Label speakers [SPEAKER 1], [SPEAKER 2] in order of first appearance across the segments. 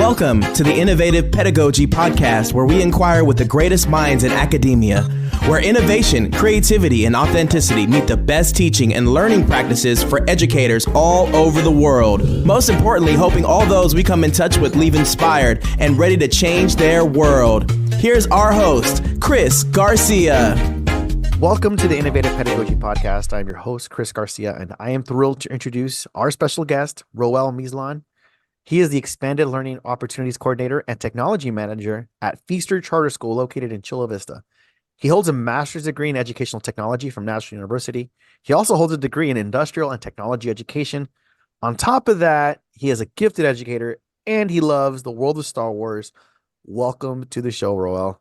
[SPEAKER 1] Welcome to the Innovative Pedagogy Podcast, where we inquire with the greatest minds in academia, where innovation, creativity, and authenticity meet the best teaching and learning practices for educators all over the world. Most importantly, hoping all those we come in touch with leave inspired and ready to change their world. Here's our host, Chris Garcia.
[SPEAKER 2] Welcome to the Innovative Pedagogy Podcast. I'm your host, Chris Garcia, and I am thrilled to introduce our special guest, Roel Mislan. He is the Expanded Learning Opportunities Coordinator and Technology Manager at Feaster Charter School located in Chula Vista. He holds a master's degree in educational technology from National University. He also holds a degree in industrial and technology education. On top of that, he is a gifted educator and he loves the world of Star Wars. Welcome to the show, Roel.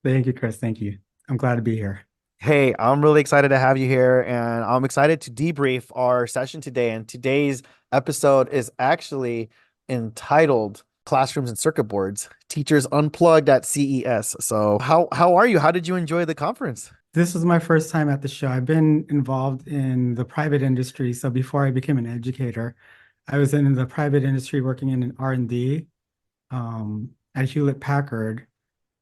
[SPEAKER 3] Thank you, Chris. Thank you. I'm glad to be here.
[SPEAKER 2] Hey, I'm really excited to have you here, and I'm excited to debrief our session today. And today's episode is actually entitled Classrooms and Circuit Boards, Teachers Unplugged at CES. So how are you? How did you enjoy the conference?
[SPEAKER 3] This was my first time at the show. I've been involved in the private industry. So before I became an educator, I was in the private industry working in an R&D at Hewlett Packard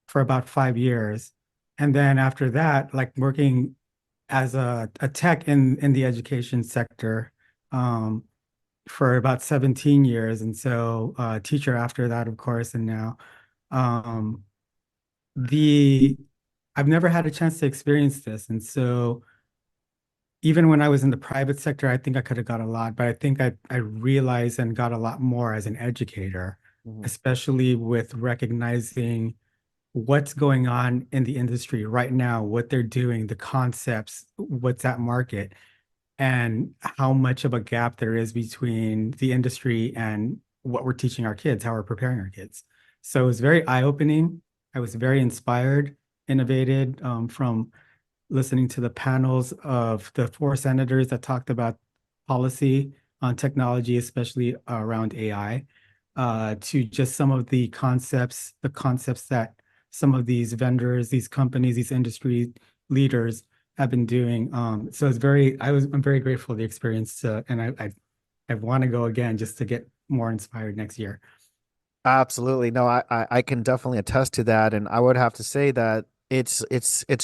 [SPEAKER 3] for about 5 years. And then after that, like working as a tech in the education sector for about 17 years. And so teacher after that, of course. And now I've never had a chance to experience this. And so even when I was in the private sector, I think I could have got a lot, but I think I realized and got a lot more as an educator, especially with recognizing what's going on in the industry right now, what they're doing, the concepts, what's at market, and how much of a gap there is between the industry and what we're teaching our kids, how we're preparing our kids. So it was very eye-opening. I was very inspired, innovated from listening to the panels of the 4 senators that talked about policy on technology, especially around AI, to just some of the concepts that some of these vendors, these companies, these industry leaders have been doing. So I'm very grateful for the experience, and I want to go again just to get more inspired next year.
[SPEAKER 2] Absolutely. No, I can definitely attest to that. And I would have to say that it's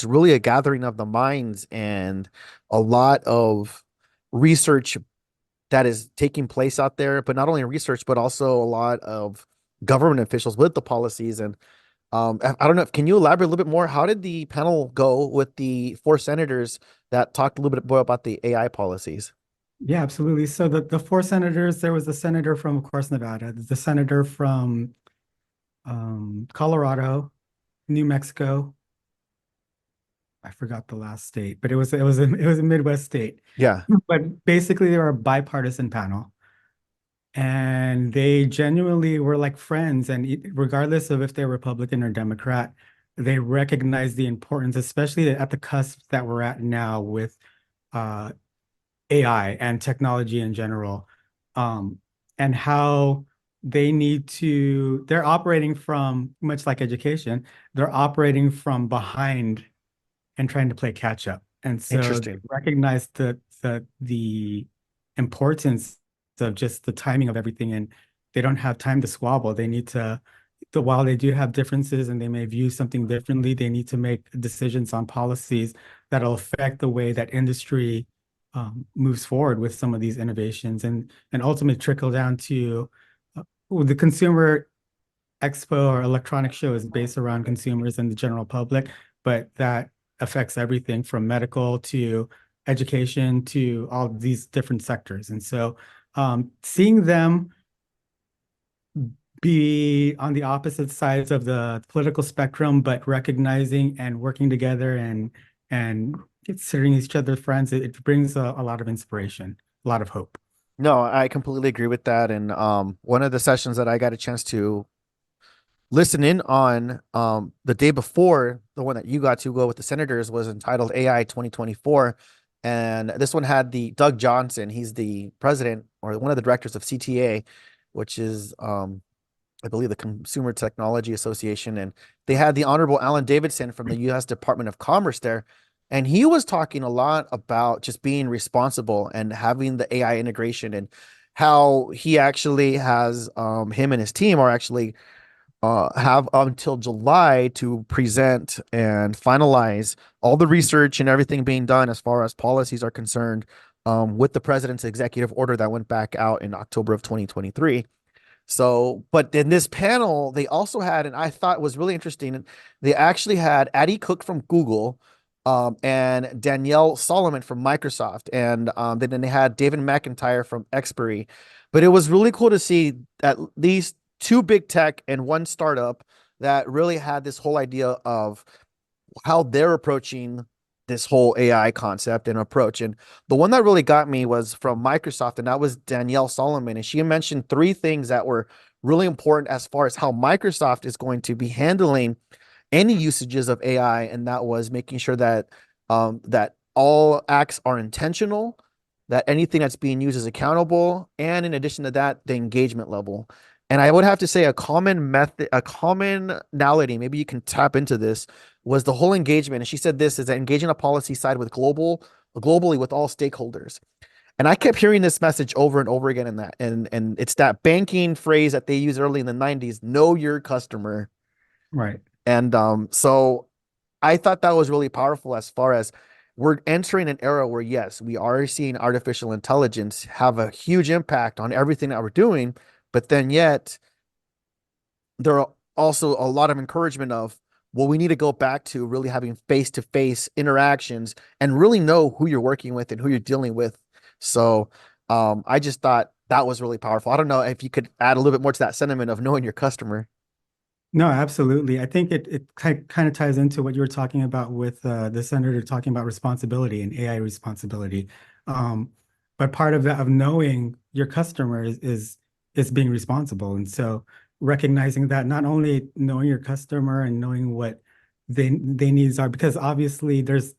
[SPEAKER 2] really a gathering of the minds and a lot of research that is taking place out there, but not only research, but also a lot of government officials with the policies. And I don't know, can you elaborate a little bit more? How did the panel go with the 4 senators that talked a little bit more about the AI policies?
[SPEAKER 3] Yeah, absolutely. So the 4 senators, there was the senator from, of course, Nevada, the senator from Colorado, New Mexico. I forgot the last state, but it was a Midwest state.
[SPEAKER 2] Yeah.
[SPEAKER 3] But basically, they were a bipartisan panel. And they genuinely were like friends. And regardless of if they're Republican or Democrat, they recognize the importance, especially at the cusp that we're at now with AI and technology in general, and how they're operating from, much like education, they're operating from behind and trying to play catch up. And so they recognize the importance of just the timing of everything, and they don't have time to squabble. They need to, while they do have differences and they may view something differently, they need to make decisions on policies that'll affect the way that industry moves forward with some of these innovations, and ultimately trickle down to the consumer expo or electronic show is based around consumers and the general public, but that affects everything from medical to education to all these different sectors. And so seeing them be on the opposite sides of the political spectrum, but recognizing and working together and considering each other friends, it brings a lot of inspiration, a lot of hope.
[SPEAKER 2] No, I completely agree with that. And one of the sessions that I got a chance to listen in on the day before the one that you got to go with the senators was entitled AI 2024. And this one had Doug Johnson. He's the president or one of the directors of CTA, which is, I believe, the Consumer Technology Association. And they had the Honorable Alan Davidson from the U.S. Department of Commerce there. And he was talking a lot about just being responsible and having the AI integration. And how he actually has him and his team are actually have until July to present and finalize all the research and everything being done as far as policies are concerned, with the president's executive order that went back out in October of 2023. So, but in this panel, they also had, and I thought was really interesting, they actually had Addie Cook from Google, and Danielle Solomon from Microsoft, and then they had David McIntyre from Expery. But it was really cool to see at least two big tech and one startup that really had this whole idea of how they're approaching this whole AI concept and approach. And the one that really got me was from Microsoft, and that was Danielle Solomon. And she mentioned three things that were really important as far as how Microsoft is going to be handling any usages of AI, and that was making sure that that all acts are intentional, that anything that's being used is accountable, and in addition to that, the engagement level. And I would have to say a common method, a commonality, maybe you can tap into this, was the whole engagement. And she said this is that engaging a policy side with globally with all stakeholders. And I kept hearing this message over and over again in that. And it's that banking phrase that they used early in the 90s, know your customer.
[SPEAKER 3] Right.
[SPEAKER 2] And so I thought that was really powerful as far as we're entering an era where, yes, we are seeing artificial intelligence have a huge impact on everything that we're doing, but then yet there are also a lot of encouragement of, well, we need to go back to really having face-to-face interactions and really know who you're working with and who you're dealing with. So I just thought that was really powerful. I don't know if you could add a little bit more to that sentiment of knowing your customer.
[SPEAKER 3] No, absolutely. I think it kind of ties into what you were talking about with the senator talking about responsibility and AI responsibility. Um, but part of that, of knowing your customer is being responsible. And so recognizing that, not only knowing your customer and knowing what they needs are, because obviously there's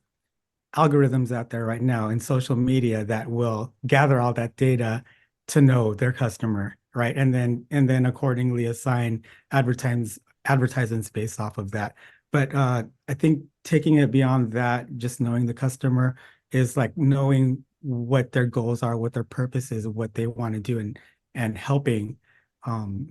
[SPEAKER 3] algorithms out there right now in social media that will gather all that data to know their customer, right? And then accordingly assign advertisements based off of that. But I think taking it beyond that, just knowing the customer is like knowing what their goals are, what their purpose is, what they want to do, and helping um,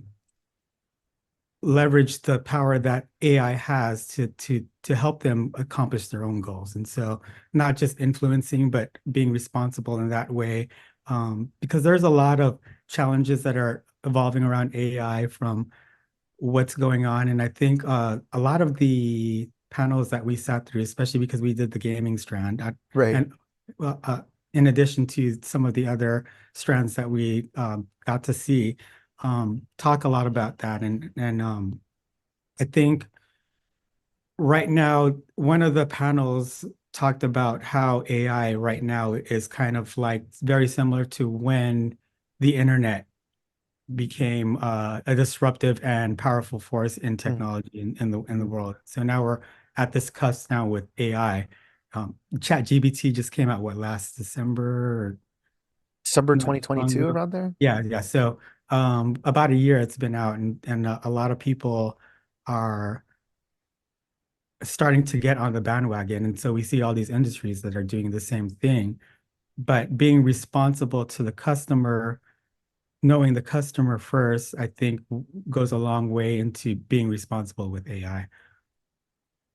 [SPEAKER 3] leverage the power that AI has to help them accomplish their own goals. And so not just influencing, but being responsible in that way. Because there's a lot of challenges that are evolving around AI from what's going on. And I think a lot of the panels that we sat through, especially because we did the gaming strand,
[SPEAKER 2] Right.
[SPEAKER 3] and well, in addition to some of the other strands that we got to see, talk a lot about that. And I think right now, one of the panels talked about how AI right now is kind of like very similar to when the internet became a disruptive and powerful force in
[SPEAKER 2] Mm,
[SPEAKER 3] technology in the
[SPEAKER 2] mm.
[SPEAKER 3] world. So now we're at this cusp now with AI. ChatGPT just came out what, last December, or
[SPEAKER 2] December
[SPEAKER 3] not long
[SPEAKER 2] 2022,
[SPEAKER 3] ago?
[SPEAKER 2] around there.
[SPEAKER 3] Yeah, yeah. So about a year it's been out, and a lot of people are starting to get on the bandwagon. And so we see all these industries that are doing the same thing, but being responsible to the customer, knowing the customer first, I think goes a long way into being responsible with AI.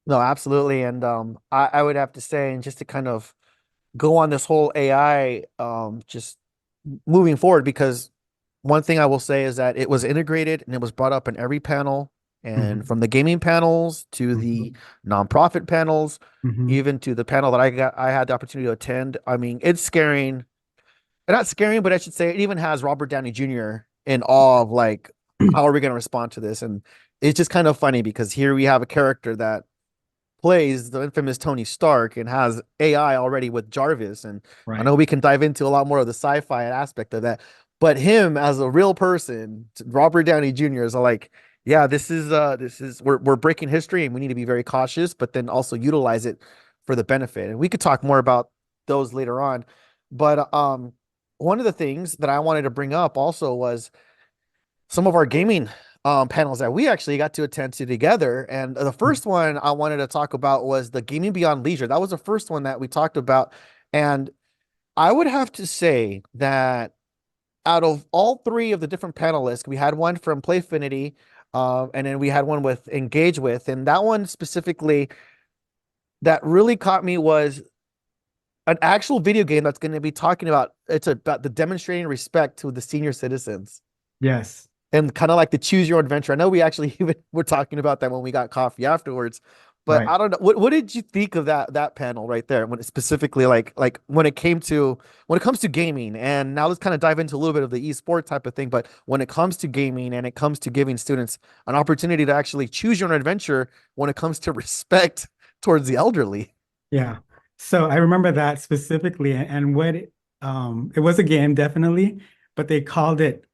[SPEAKER 2] No, absolutely. And I would have to say, and just to kind of go on this whole AI, just moving forward, because one thing I will say is that it was integrated and it was brought up in every panel, and
[SPEAKER 3] Mhm,
[SPEAKER 2] from the gaming panels to the
[SPEAKER 3] mhm,
[SPEAKER 2] nonprofit panels,
[SPEAKER 3] mhm.
[SPEAKER 2] even to the panel that I had the opportunity to attend. I mean, it's scaring, not scaring, but I should say it even has Robert Downey Jr. in awe of like, how are we going to respond to this? And it's just kind of funny because here we have a character that plays the infamous Tony Stark and has AI already with Jarvis. And I
[SPEAKER 3] Right.
[SPEAKER 2] know we can dive into a lot more of the sci-fi aspect of that, but him as a real person, Robert Downey Jr. is like, yeah, this is we're breaking history and we need to be very cautious, but then also utilize it for the benefit. And we could talk more about those later on. But one of the things that I wanted to bring up also was some of our gaming panels that we actually got to attend to together. And the first one I wanted to talk about was the Gaming Beyond Leisure. That was the first one that we talked about. And I would have to say that out of all three of the different panelists, we had one from Playfinity, and then we had one with Engage With, and that one specifically that really caught me was an actual video game that's going to be talking about it's about the demonstrating respect to the senior citizens
[SPEAKER 3] Yes.
[SPEAKER 2] and kind of like the choose your own adventure. I know we actually even were talking about that when we got coffee afterwards, but
[SPEAKER 3] Right.
[SPEAKER 2] I don't know what did you think of that panel right there when it specifically like when it comes to gaming, and now let's kind of dive into a little bit of the esport type of thing, but when it comes to gaming and it comes to giving students an opportunity to actually choose your own adventure when it comes to respect towards the elderly.
[SPEAKER 3] Yeah. So I remember that specifically, and it was a game, definitely, but they called it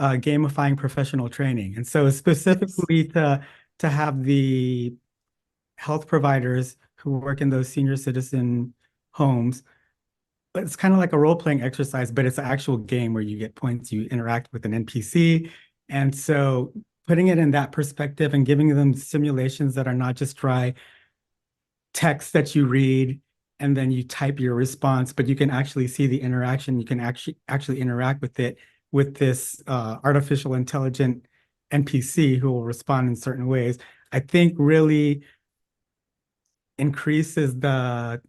[SPEAKER 3] gamifying professional training. And so
[SPEAKER 2] Yes.
[SPEAKER 3] specifically to have the health providers who work in those senior citizen homes, it's kind of like a role-playing exercise, but it's an actual game where you get points, you interact with an NPC. And so putting it in that perspective and giving them simulations that are not just dry text that you read and then you type your response, but you can actually see the interaction. You can actually interact with it with this artificial intelligent NPC who will respond in certain ways. I think really increases the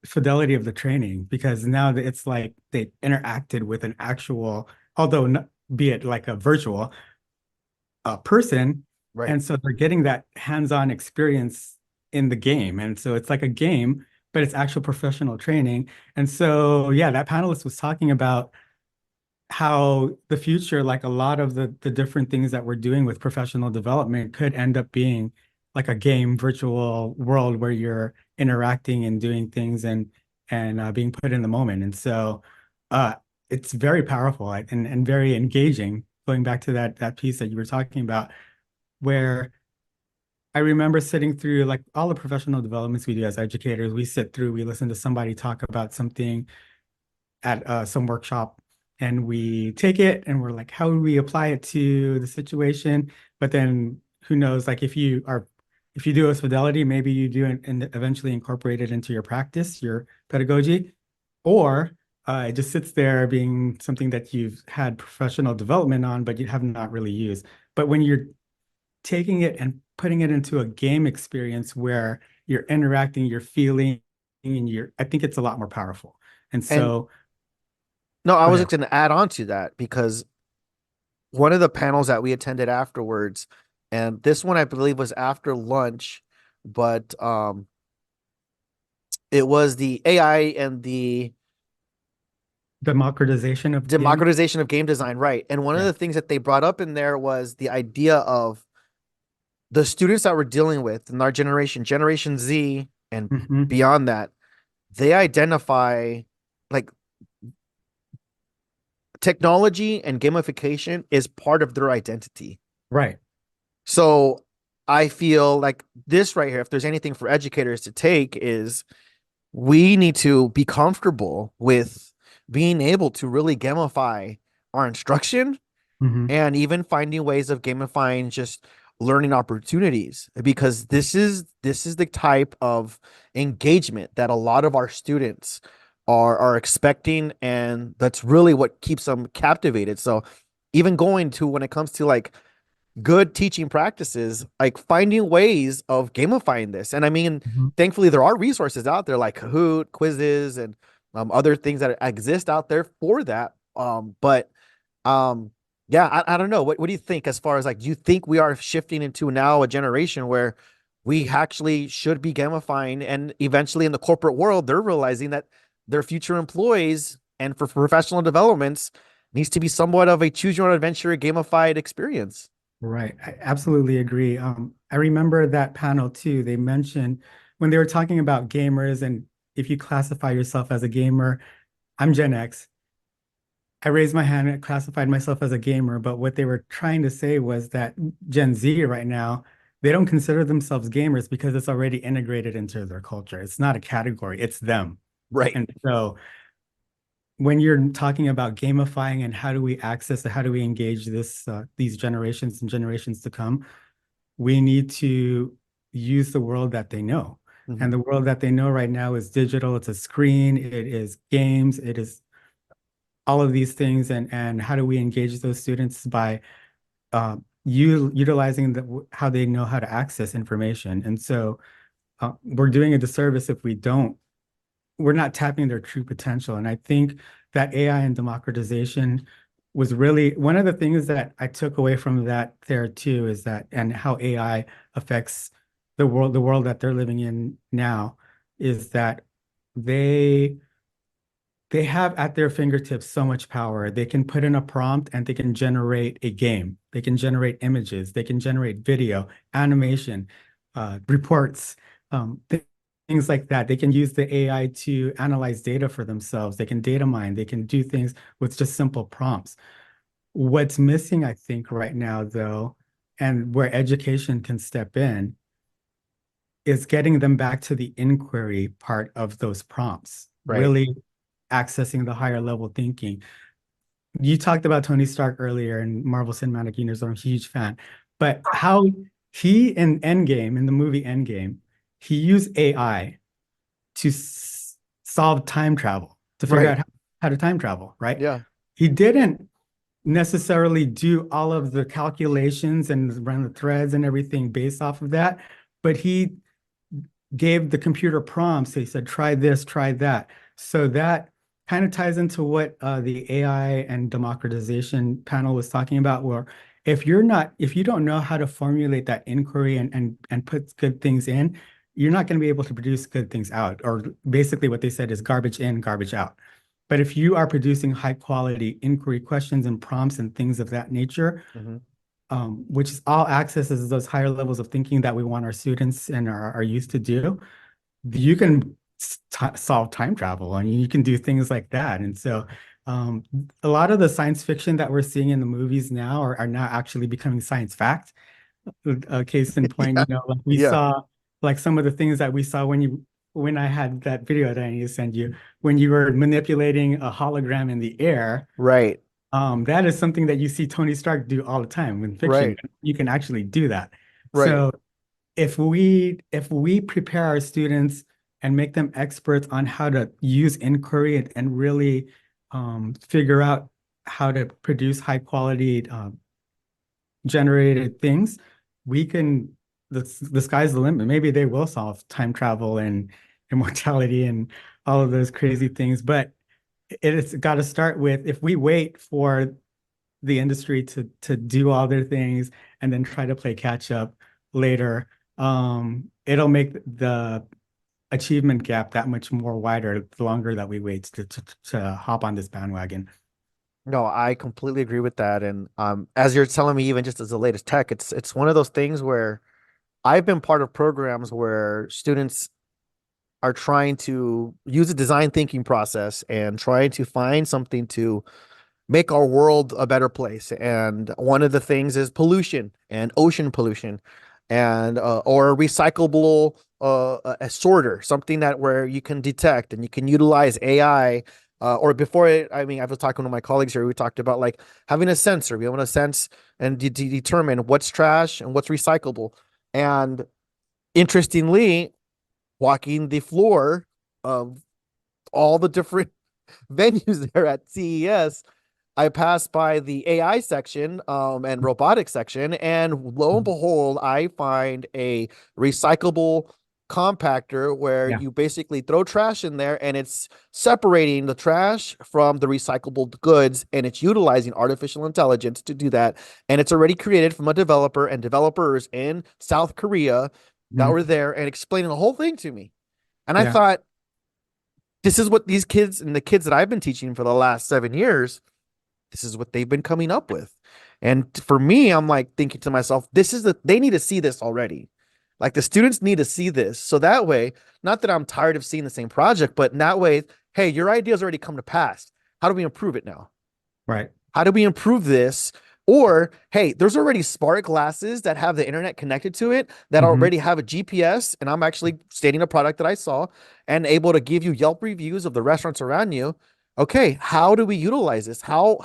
[SPEAKER 3] fidelity of the training, because now that it's like they interacted with an actual, although not, be it like a virtual person,
[SPEAKER 2] Right.
[SPEAKER 3] and so they're getting that hands-on experience in the game, and so it's like a game, but it's actual professional training. And so yeah, that panelist was talking about how the future, like a lot of the different things that we're doing with professional development, could end up being like a game virtual world where you're interacting and doing things and being put in the moment. And so uh, it's very powerful and very engaging. Going back to that piece that you were talking about, where I remember sitting through like all the professional developments we do as educators, we listen to somebody talk about something at some workshop, and we take it and we're like, how would we apply it to the situation? But then who knows, like if you do a fidelity, maybe you do it and eventually incorporate it into your practice, your pedagogy, or it just sits there being something that you've had professional development on, but you have not really used. But when you're taking it and putting it into a game experience where you're interacting, you're feeling, and I think it's a lot more powerful. And
[SPEAKER 2] And
[SPEAKER 3] so
[SPEAKER 2] no, I
[SPEAKER 3] go
[SPEAKER 2] was
[SPEAKER 3] ahead.
[SPEAKER 2] just going to add on to that because one of the panels that we attended afterwards, and this one I believe was after lunch, but it was the AI and the
[SPEAKER 3] Democratization of gaming.
[SPEAKER 2] democratization of game design, right? And one of
[SPEAKER 3] Yeah.
[SPEAKER 2] the things that they brought up in there was the idea of the students that we're dealing with in our generation, Generation Z and
[SPEAKER 3] Hmm.
[SPEAKER 2] beyond that, they identify like technology and gamification is part of their identity.
[SPEAKER 3] Right.
[SPEAKER 2] So I feel like this right here, if there's anything for educators to take, is we need to be comfortable with being able to really gamify our instruction
[SPEAKER 3] Hmm.
[SPEAKER 2] and even finding ways of gamifying just learning opportunities, because this is the type of engagement that a lot of our students are expecting, and that's really what keeps them captivated. So even going to when it comes to like good teaching practices, like finding ways of gamifying this. And I mean,
[SPEAKER 3] Hmm.
[SPEAKER 2] thankfully, there are resources out there like Kahoot, quizzes, and other things that exist out there for that. But yeah, I don't know. What do you think as far as like, do you think we are shifting into now a generation where we actually should be gamifying, and eventually in the corporate world, they're realizing that their future employees and for professional developments needs to be somewhat of a choose your own adventure gamified experience?
[SPEAKER 3] Right. I absolutely agree. I remember that panel too. They mentioned when they were talking about gamers, and if you classify yourself as a gamer, I'm Gen X. I raised my hand and classified myself as a gamer, but what they were trying to say was that Gen Z right now, they don't consider themselves gamers because it's already integrated into their culture. It's not a category, it's them.
[SPEAKER 2] Right.
[SPEAKER 3] And so when you're talking about gamifying and how do we access it, how do we engage these generations and generations to come, we need to use the world that they know.
[SPEAKER 2] Mhm.
[SPEAKER 3] And the world that they know right now is digital. It's a screen, it is games, it is all of these things, and how do we engage those students by utilizing how they know how to access information. And so we're doing a disservice if we're not tapping their true potential. And I think that AI and democratization was really one of the things that I took away from that there too, is that, and how AI affects the world that they're living in now, is that they they have at their fingertips so much power. They can put in a prompt and they can generate a game. They can generate images. They can generate video, animation, reports, things like that. They can use the AI to analyze data for themselves. They can data mine. They can do things with just simple prompts. What's missing, I think, right now, though, and where education can step in, is getting them back to the inquiry part of those prompts,
[SPEAKER 2] Right.
[SPEAKER 3] really accessing the higher level thinking. You talked about Tony Stark earlier in Marvel Cinematic Universe. I'm a huge fan, but how he in Endgame, in the movie Endgame, he used AI to solve time travel, to figure
[SPEAKER 2] Right.
[SPEAKER 3] out how to time travel, right?
[SPEAKER 2] Yeah.
[SPEAKER 3] He didn't necessarily do all of the calculations and run the threads and everything based off of that, but he gave the computer prompts. He said, try this, try that. So that kind of ties into what the AI and democratization panel was talking about, where if you don't know how to formulate that inquiry and put good things in, you're not going to be able to produce good things out. Or basically what they said is garbage in, garbage out. But if you are producing high quality inquiry questions and prompts and things of that nature,
[SPEAKER 2] Mm-hmm.
[SPEAKER 3] which is all accesses those higher levels of thinking that we want our students and our youth to do, you can solve time travel and you can do things like that. And so a lot of the science fiction that we're seeing in the movies now are now actually becoming science fact. A case in point,
[SPEAKER 2] Yeah.
[SPEAKER 3] like we
[SPEAKER 2] Yeah.
[SPEAKER 3] saw, like some of the things that we saw when I had that video that I need to send you, when you were manipulating a hologram in the air.
[SPEAKER 2] Right.
[SPEAKER 3] That is something that you see Tony Stark do all the time in fiction.
[SPEAKER 2] Right.
[SPEAKER 3] You can actually do that.
[SPEAKER 2] Right.
[SPEAKER 3] So if we prepare our students and make them experts on how to use inquiry and really figure out how to produce high quality generated things, we can the sky's the limit. Maybe they will solve time travel and immortality and all of those crazy things. But it's got to start with, if we wait for the industry to do all their things and then try to play catch up later, it'll make the achievement gap that much more wider the longer that we wait to hop on this bandwagon.
[SPEAKER 2] No, I completely agree with that. And as you're telling me, even just as the latest tech, it's one of those things where I've been part of programs where students are trying to use a design thinking process and trying to find something to make our world a better place. And one of the things is pollution and ocean pollution, and or recyclable a sorter, something that where you can detect and you can utilize AI. Or before it, I mean, I was talking to my colleagues here. We talked about like having a sensor, be able to sense and determine what's trash and what's recyclable. And interestingly, walking the floor of all the different venues there at CES, I passed by the AI section and robotics section, and lo and behold, I find a recyclable compactor where
[SPEAKER 3] Yeah.
[SPEAKER 2] you basically throw trash in there and it's separating the trash from the recyclable goods, and it's utilizing artificial intelligence to do that. And it's already created from a developer and developers in South Korea that
[SPEAKER 3] Mhm.
[SPEAKER 2] were there and explaining the whole thing to me. And I
[SPEAKER 3] Yeah.
[SPEAKER 2] thought, this is what these kids and the kids that I've been teaching for the last 7 years, this is what they've been coming up with. And for me, I'm like thinking to myself, they need to see this already. Like the students need to see this. So that way, not that I'm tired of seeing the same project, but in that way, hey, your idea's already come to pass. How do we improve it now?
[SPEAKER 3] Right.
[SPEAKER 2] How do we improve this? Or, hey, there's already smart glasses that have the internet connected to it that
[SPEAKER 3] Hmm.
[SPEAKER 2] already have a GPS. And I'm actually stating a product that I saw and able to give you Yelp reviews of the restaurants around you. Okay, how do we utilize this? How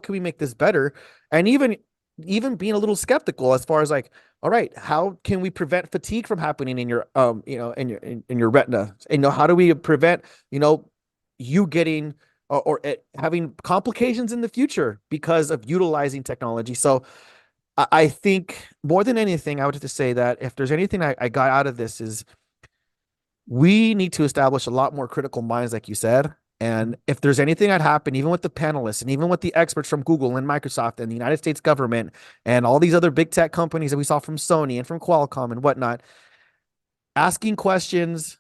[SPEAKER 2] can we make this better? And even being a little skeptical as far as like, all right, how can we prevent fatigue from happening in your in your retina? And how do we prevent, you getting having complications in the future because of utilizing technology. So I think more than anything, I would have to say that if there's anything I got out of this is we need to establish a lot more critical minds, like you said. And if there's anything that happened, even with the panelists and even with the experts from Google and Microsoft and the United States government and all these other big tech companies that we saw from Sony and from Qualcomm and whatnot, asking questions,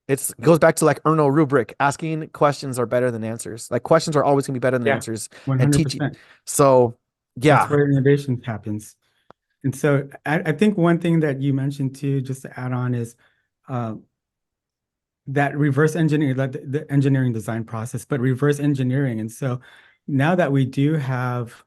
[SPEAKER 2] it goes back to like Erno rubric. Asking questions are better than answers. Like questions are always going to be better than
[SPEAKER 3] Yeah,
[SPEAKER 2] answers and teaching.
[SPEAKER 3] 100%.
[SPEAKER 2] So
[SPEAKER 3] That's
[SPEAKER 2] yeah,
[SPEAKER 3] where innovation happens. And so I think one thing that you mentioned too, just to add on, is uh, that reverse engineering, like the engineering design process, but reverse engineering. And so now that we do have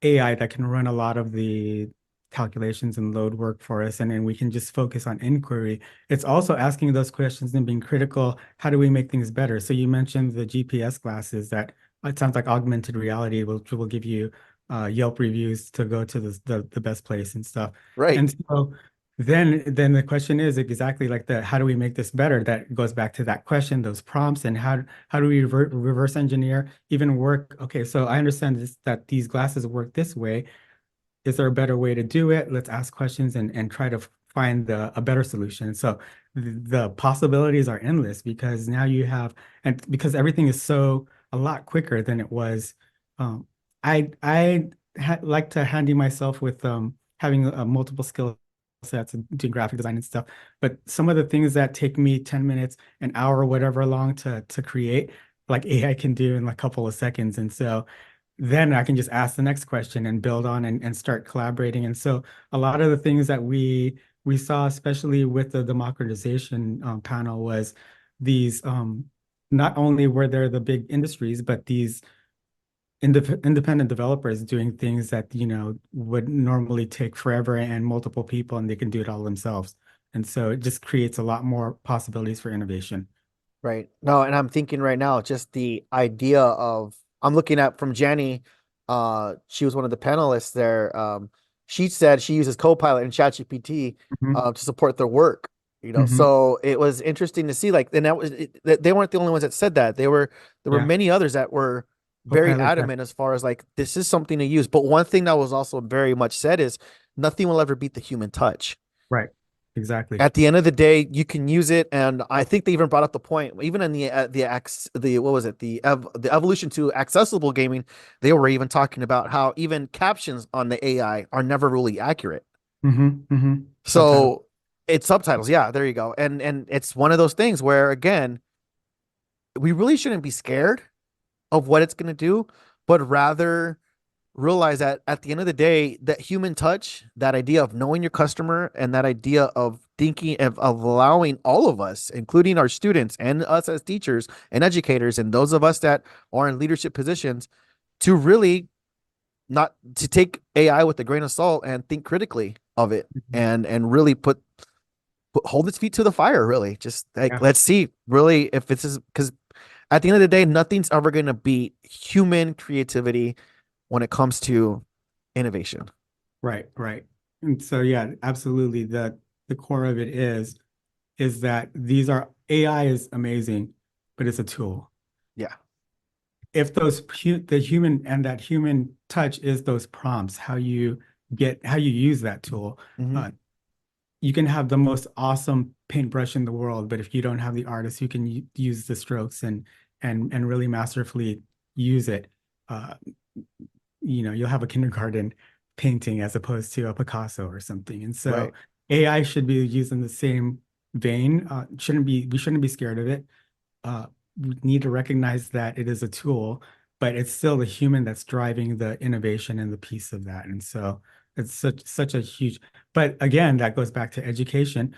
[SPEAKER 3] AI that can run a lot of the calculations and load work for us, and then we can just focus on inquiry, it's also asking those questions and being critical. How do we make things better? So you mentioned the GPS glasses that it sounds like augmented reality will give you Yelp reviews to go to the best place and stuff.
[SPEAKER 2] right.
[SPEAKER 3] And so then the question is exactly like the how do we make this better? That goes back to that question, those prompts, and how do we reverse engineer even work? Okay, so I understand that these glasses work this way. Is there a better way to do it? Let's ask questions and try to find a better solution. So the possibilities are endless because now you have, and because everything is so a lot quicker than it was. I like to handy myself with having multiple skill sets and doing graphic design and stuff. But some of the things that take me 10 minutes, an hour, whatever long to create, like AI can do in a couple of seconds. And so then I can just ask the next question and build on and start collaborating. And so a lot of the things that we saw, especially with the democratization panel, was these not only were there the big industries, but these independent developers doing things that, would normally take forever and multiple people, and they can do it all themselves. And so it just creates a lot more possibilities for innovation.
[SPEAKER 2] Right. No, and I'm thinking right now, just the idea of I'm looking at from Jenny, she was one of the panelists there. She said she uses Copilot and ChatGPT
[SPEAKER 3] Mhm.
[SPEAKER 2] to support their work.
[SPEAKER 3] Mhm.
[SPEAKER 2] So it was interesting to see, like, and they weren't the only ones that said that. There were
[SPEAKER 3] Yeah.
[SPEAKER 2] many others that were very
[SPEAKER 3] Copilot. Yeah.
[SPEAKER 2] adamant as far as like this is something to use. But one thing that was also very much said is nothing will ever beat the human touch.
[SPEAKER 3] Right. Exactly.
[SPEAKER 2] At the end of the day, you can use it, and I think they even brought up the point, even in the what was it, the evolution to accessible gaming, they were even talking about how even captions on the AI are never really accurate.
[SPEAKER 3] Subtitle.
[SPEAKER 2] So it's subtitles, yeah, there you go, and it's one of those things where again, we really shouldn't be scared of what it's going to do, but rather realize that at the end of the day, that human touch, that idea of knowing your customer and that idea of thinking of allowing all of us, including our students and us as teachers and educators, and those of us that are in leadership positions, to really not to take AI with a grain of salt and think critically of it
[SPEAKER 3] Mhm.
[SPEAKER 2] and really hold its feet to the fire, really. Just like
[SPEAKER 3] Yeah.
[SPEAKER 2] let's see really if it's because at the end of the day, nothing's ever going to beat human creativity when it comes to innovation.
[SPEAKER 3] Right. Right. And so yeah, absolutely. The core of it is that these are AI is amazing, but it's a tool.
[SPEAKER 2] Yeah.
[SPEAKER 3] If the human and that human touch is those prompts, how you use that tool.
[SPEAKER 2] Hmm.
[SPEAKER 3] Uh, you can have the most awesome paintbrush in the world, but if you don't have the artist who can use the strokes and really masterfully use it, uh, you'll have a kindergarten painting as opposed to a Picasso or something. And so
[SPEAKER 2] Right.
[SPEAKER 3] AI should be used in the same vein. We shouldn't be scared of it. We need to recognize that it is a tool, but it's still the human that's driving the innovation and the piece of that. And so it's such a huge, but again, that goes back to education.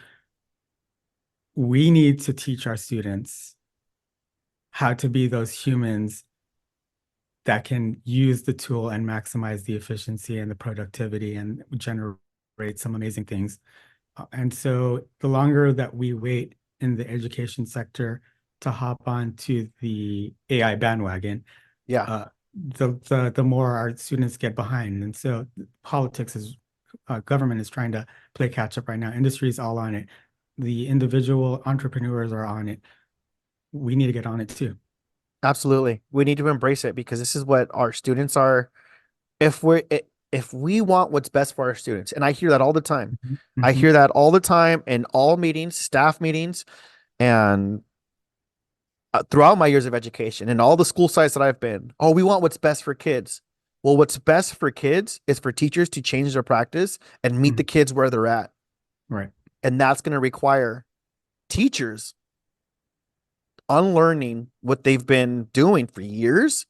[SPEAKER 3] We need to teach our students how to be those humans that can use the tool and maximize the efficiency and the productivity and generate some amazing things. And so the longer that we wait in the education sector to hop onto the AI bandwagon,
[SPEAKER 2] Yeah.
[SPEAKER 3] uh, the more our students get behind. And so politics government is trying to play catch up right now. Industry is all on it. The individual entrepreneurs are on it. We need to get on it too.
[SPEAKER 2] Absolutely. We need to embrace it because this is what our students are. If we want what's best for our students, and I hear that all the time.
[SPEAKER 3] Mhm.
[SPEAKER 2] I
[SPEAKER 3] Mhm.
[SPEAKER 2] hear that all the time in all meetings, staff meetings, and throughout my years of education and all the school sites that I've been. Oh, we want what's best for kids. Well, what's best for kids is for teachers to change their practice and meet the
[SPEAKER 3] Mhm.
[SPEAKER 2] kids where they're at.
[SPEAKER 3] Right.
[SPEAKER 2] And that's going to require teachers unlearning what they've been doing for years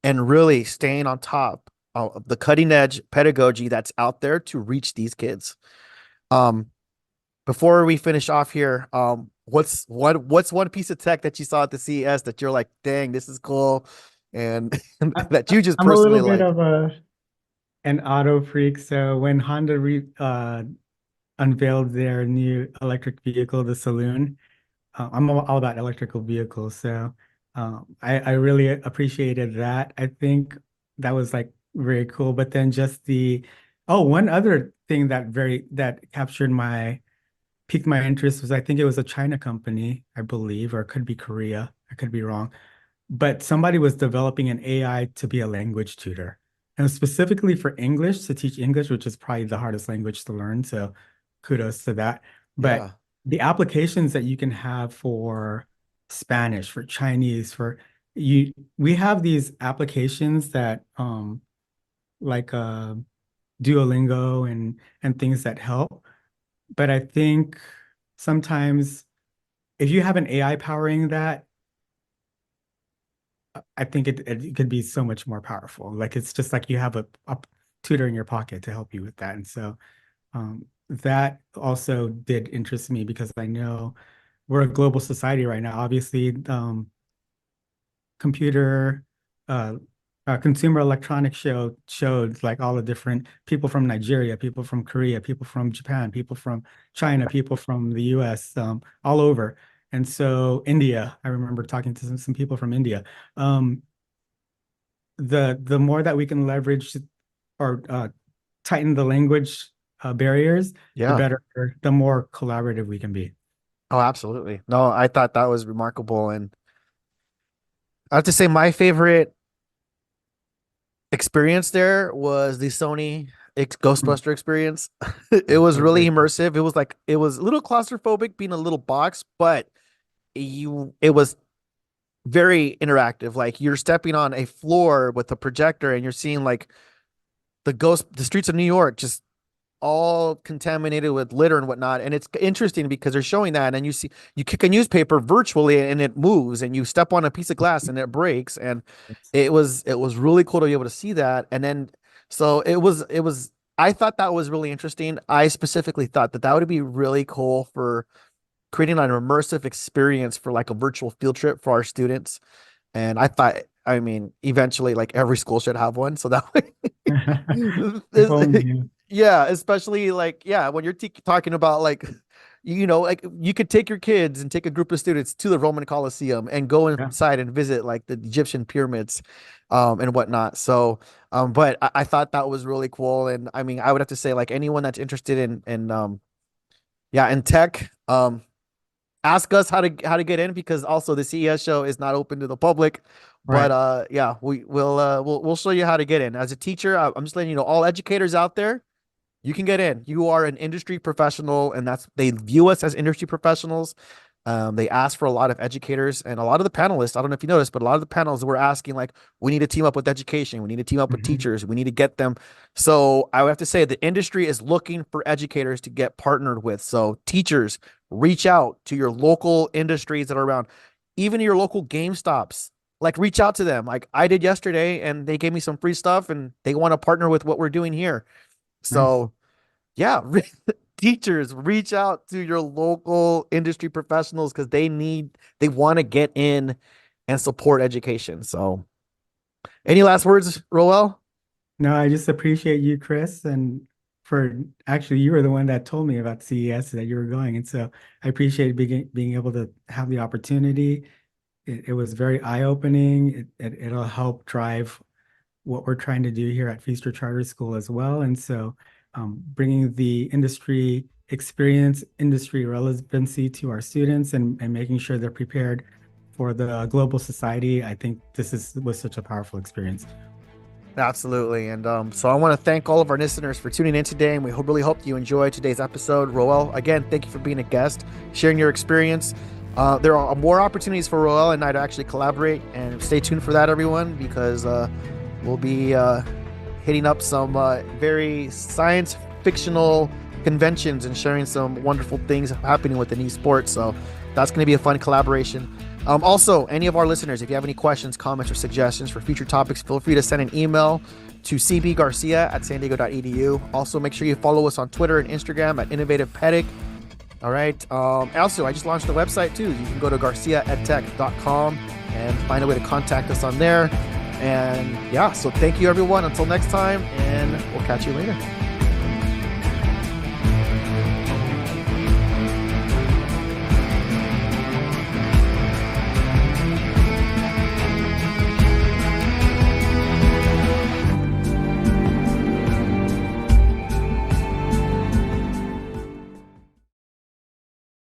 [SPEAKER 2] and really staying on top of the cutting edge pedagogy that's out there to reach these kids. Um, Before we finish off here, what's one piece of tech that you saw at the CES that you're like, dang, this is cool, and
[SPEAKER 3] I,
[SPEAKER 2] that you just
[SPEAKER 3] I'm a
[SPEAKER 2] personally
[SPEAKER 3] little bit
[SPEAKER 2] like?
[SPEAKER 3] of an auto freak. So when Honda unveiled their new electric vehicle, the Saloon, I'm all about electrical vehicles. So I really appreciated that. I think that was like very cool. But then just one other thing that piqued my interest was I think it was a China company, I believe, or it could be Korea. I could be wrong. But somebody was developing an AI to be a language tutor. And specifically for English, to teach English, which is probably the hardest language to learn. So kudos to that. But
[SPEAKER 2] Yeah,
[SPEAKER 3] the applications that you can have for Spanish, for Chinese, we have these applications that like Duolingo and things that help. But I think sometimes if you have an AI powering that, I think it could be so much more powerful. Like it's just like you have a tutor in your pocket to help you with that. And so that also did interest me because I know we're a global society right now. Obviously, computer uh, consumer electronics showed like all the different people from Nigeria, people from Korea, people from Japan, people from China, people from the US, all over. And so India, I remember talking to some people from India. Um, the more that we can leverage or tighten the language barriers, the
[SPEAKER 2] yeah.
[SPEAKER 3] better, the more collaborative we can be.
[SPEAKER 2] Oh, absolutely. No, I thought that was remarkable, and I have to say my favorite experience there was the Sony
[SPEAKER 3] Mm.
[SPEAKER 2] Ghostbuster experience. It
[SPEAKER 3] Yeah,
[SPEAKER 2] was
[SPEAKER 3] that was
[SPEAKER 2] really
[SPEAKER 3] very cool.
[SPEAKER 2] immersive. It was a little claustrophobic being a little box, but it was very interactive. Like you're stepping on a floor with a projector and you're seeing like the streets of New York just all contaminated with litter and whatnot. And it's interesting because they're showing that, and you kick a newspaper virtually and it moves, and you step on a piece of glass and it breaks. And it was really cool to be able to see that. And then so it was. I thought that was really interesting. I specifically thought that would be really cool for creating an immersive experience for like a virtual field trip for our students. And I thought, I mean, eventually, like every school should have one. So that way,
[SPEAKER 3] If only you.
[SPEAKER 2] yeah, especially like, yeah, when you're talking about like, like you could take your kids and take a group of students to the Roman Colosseum and go
[SPEAKER 3] Yeah.
[SPEAKER 2] inside and visit like the Egyptian pyramids, and whatnot. So, but I thought that was really cool. And I mean, I would have to say like anyone that's interested yeah, in tech, ask us how to get in because also the CES show is not open to the public. But
[SPEAKER 3] Right.
[SPEAKER 2] yeah, we'll show you how to get in. As a teacher, I'm just letting you know, all educators out there, you can get in. You are an industry professional, and they view us as industry professionals. They ask for a lot of educators and a lot of the panelists. I don't know if you noticed, but a lot of the panels were asking like, we need to team up with education. We need to team up with
[SPEAKER 3] Mhm.
[SPEAKER 2] teachers. We need to get them. So I would have to say the industry is looking for educators to get partnered with. So teachers, reach out to your local industries that are around, even your local Game Stops. Like reach out to them, like I did yesterday, and they gave me some free stuff, and they want to partner with what we're doing here.
[SPEAKER 3] Nice.
[SPEAKER 2] So yeah, teachers, reach out to your local industry professionals because they want to get in and support education. So, any last words, Roel?
[SPEAKER 3] No, I just appreciate you, Chris, and for actually you were the one that told me about CES that you were going. And so I appreciate being able to have the opportunity. It was very eye-opening. It'll help drive what we're trying to do here at Feaster Charter School as well. And so bringing the industry experience, industry relevancy to our students and making sure they're prepared for the global society. I think was such a powerful experience.
[SPEAKER 2] Absolutely. And so I want to thank all of our listeners for tuning in today, and we really hope you enjoyed today's episode. Roel, again, thank you for being a guest, sharing your experience. There are more opportunities for Roel and I to actually collaborate, and stay tuned for that, everyone, because we'll be hitting up some very science fictional conventions and sharing some wonderful things happening within esports. So that's going to be a fun collaboration. Also, any of our listeners, if you have any questions, comments, or suggestions for future topics, feel free to send an email to cbgarcia@sandiego.edu. Also, make sure you follow us on Twitter and Instagram at InnovativePedic. All right. Also, I just launched the website too. You can go to garciaedtech.com and find a way to contact us on there. And yeah, so thank you, everyone. Until next time, and we'll catch you later.